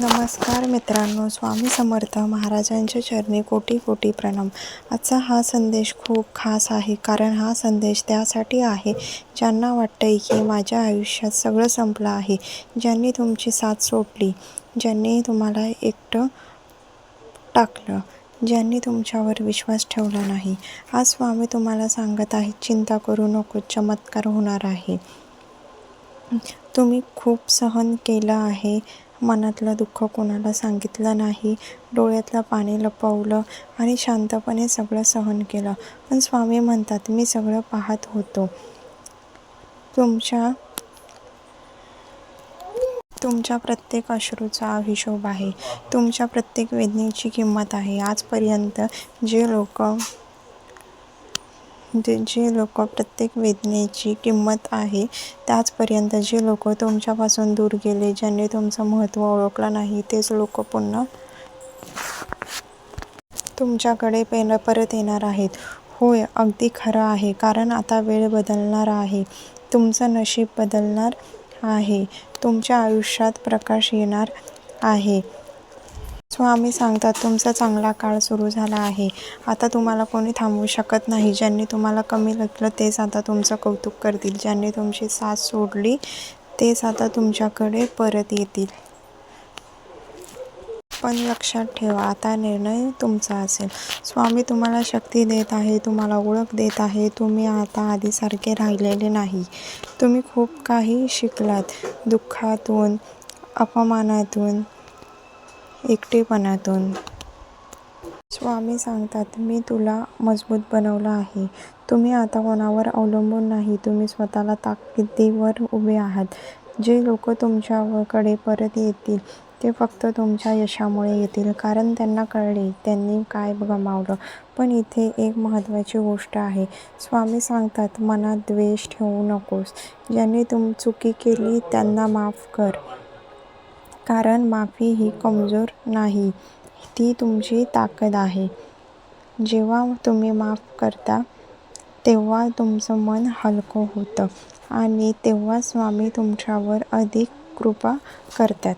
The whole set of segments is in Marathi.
नमस्कार मित्रांनो, स्वामी समर्थ महाराजांच्या चरणी कोटी कोटी प्रणाम. आजचा हा संदेश खूप खास आहे, कारण हा संदेश त्यासाठी आहे ज्यांना वाटतंय की माझ्या आयुष्यात सगळं संपलं आहे, ज्यांनी तुमची साथ सोडली, ज्यांनी तुम्हाला एकटं टाकलं, ज्यांनी तुमच्यावर विश्वास ठेवला नाही. आज स्वामी तुम्हाला सांगत आहेत, चिंता करू नको, चमत्कार होणार आहे. तुम्ही खूप सहन केलं आहे, मनातलं दुःख कोणाला सांगितलं नाही, डोळ्यातलं पाणी लपवलं आणि शांतपणे सगळं सहन केलं. पण स्वामी म्हणतात, मी सगळं पाहत होतो. तुमच्या प्रत्येक अश्रूचा हिशोब आहे, तुमच्या प्रत्येक वेदनेची किंमत आहे. आजपर्यंत जे लोक प्रत्येक वेदनेची किंमत आहे, त्याचपर्यंत जे लोक तुमच्यापासून दूर गेले, ज्यांनी तुमचं महत्त्व ओळखलं नाही, तेच लोक पुन्हा तुमच्याकडे परत येणार आहेत. होय, अगदी खरं आहे, कारण आता वेळ बदलणार आहे, तुमचं नशीब बदलणार आहे, तुमच्या आयुष्यात प्रकाश येणार आहे. स्वामी सांगतात, तुमचा चांगला काळ सुरू झाला आहे. आता तुम्हाला कोणी थांबवू शकत नाही. ज्यांनी तुम्हाला कमी लेखलं तेच आता तुमचं कौतुक करतील. ज्यांनी तुमची साथ सोडली तेच आता तुमच्याकडे परत येतील. पण लक्षात ठेवा, आता निर्णय तुमचा असेल. स्वामी तुम्हाला शक्ती देत आहे, तुम्हाला ओळख देत आहे. तुम्ही आता आधीसारखे राहिलेले नाही. तुम्ही खूप काही शिकलात, दुःखातून, अपमानातून, एकटेपणातून. स्वामी सांगतात, मी तुला मजबूत बनवलं आहे. तुम्ही आता कोणावर अवलंबून नाही, तुम्ही स्वतःला ताकदीवर उभे आहात. जे लोक तुमच्याकडे परत येतील ते फक्त तुमच्या यशामुळे येतील, कारण त्यांना कळले त्यांनी काय गमावलं. पण इथे एक महत्त्वाची गोष्ट आहे. स्वामी सांगतात, मनात द्वेष ठेवू नकोस. ज्यांनी चुकी केली त्यांना माफ कर, कारण माफी ही कमजोर नाही, ती तुमची ताकद आहे. जेव्हा तुम्ही माफ करता तेव्हा तुमचं मन हलकं होतं आणि तेव्हा स्वामी तुमच्यावर अधिक कृपा करतात.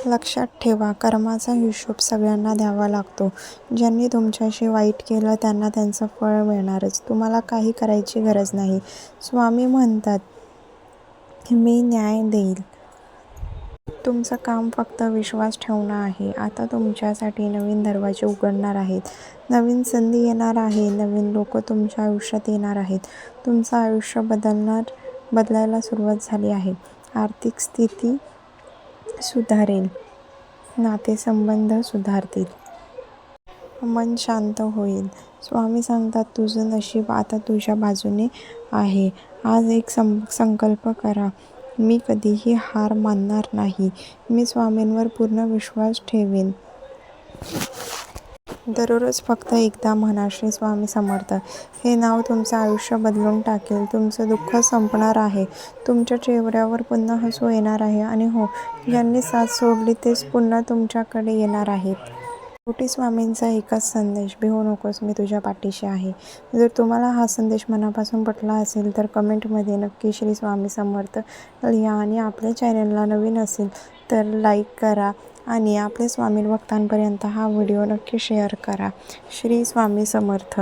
लक्षात ठेवा, कर्माचा हिशोब सगळ्यांना द्यावा लागतो. ज्यांनी तुमच्याशी वाईट केलं त्यांना त्यांचं फळ मिळणारच. तुम्हाला काही करायची गरज नाही. स्वामी म्हणतात, मी न्याय देईल. तुमचं काम फक्त विश्वास ठेवणं आहे. आता तुमच्यासाठी नवीन दरवाजे उघडणार आहेत, नवीन संधी येणार आहे, नवीन लोक तुमच्या आयुष्यात येणार आहेत. तुमचं आयुष्य बदलायला सुरुवात झाली आहे. आर्थिक स्थिती सुधारेल, नातेसंबंध सुधारतील, मन शांत होईल. स्वामी सांगतात, तुझं नशीब आता तुझ्या बाजूने आहे. आज एक संकल्प करा, मी कधीही हार मानणार नाही. मी स्वामींवर पूर्ण विश्वास ठेवेन. दररोज फक्त एकदा म्हणा, श्री स्वामी समर्थ. हे नाव तुमचं आयुष्य बदलून टाकेल. तुमचं दुःख संपणार आहे, तुमच्या चेहऱ्यावर पुन्हा हसू येणार आहे. आणि हो, ज्यांनी साथ सोडली तेच पुन्हा तुमच्याकडे येणार आहेत. शेवटी स्वामींचा एकच संदेश, भिवू नकोस, मी तुझ्या पाठीशी आहे. जर तुम्हाला हा संदेश मनापासून पटला असेल तर कमेंटमध्ये नक्की श्री स्वामी समर्थ लिहा. आणि आपल्या चॅनलला नवीन असेल तर लाईक करा आणि आपल्या स्वामी भक्तांपर्यंत हा व्हिडिओ नक्की शेअर करा. श्री स्वामी समर्थ.